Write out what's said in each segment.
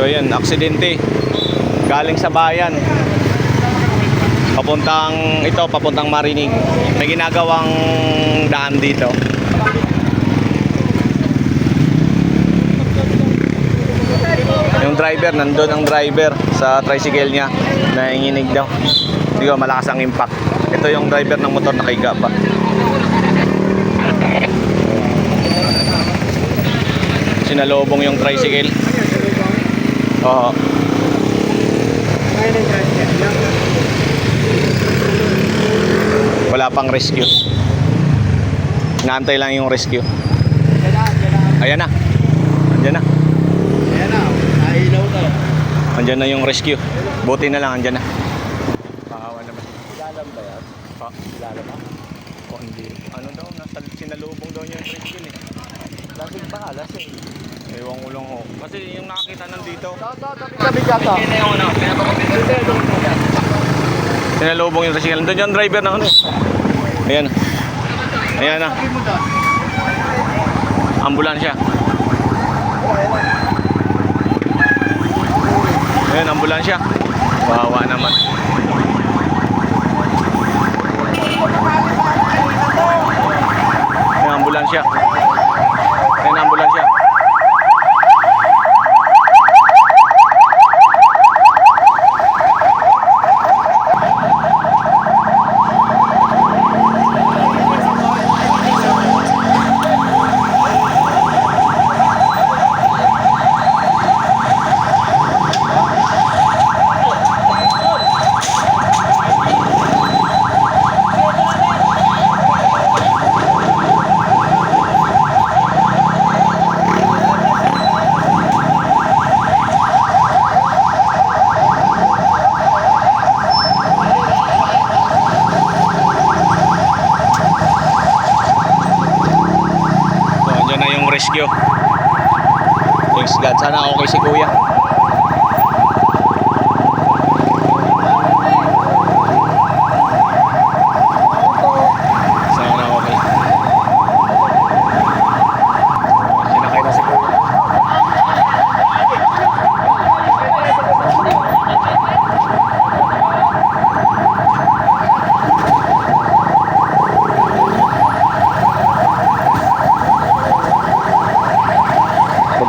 So ayan, aksidente. Galing sa bayan. Papuntang Marinig. May ginagawang daan dito. Yung driver, nandun ang driver sa tricycle niya. Nanginginig daw. Hindi ko, malakas ang impact. Ito yung driver ng motor, nakahiga pa. Sinalubong yung tricycle. Oo. Wala pang rescue. Inaantay lang yung rescue. Ayan na. Andyan na. Ayan na, nailaw na. Andyan na yung rescue. Buti na lang, andyan na. Paawa naman. Ilalam ba yan? Ha? Ilalam ba? O hindi. Ano daw? Sinalubong daw niya yung rescue eh. Lasing pa ka, lasing. Ewan ko lang ho. Kasi yung nakakita nandito. Sabi ka to. Sinalubong yung rescue. Nandun yung driver na ano. Ayan. Ayan na. Ambulansya. Ayan, ambulansya. Bawa naman. Ayan, ambulansya. Ayan, ambulansya. Rescue. Thanks God. Sana okay si Kuya. Sana okay. Sinakay na si Kuya.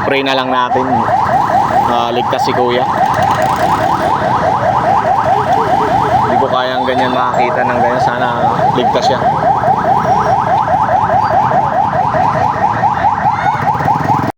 Pray na lang natin ligtas si Kuya. Hindi ko kayang ganyan makakita ng ganyan. Sana ligtas siya.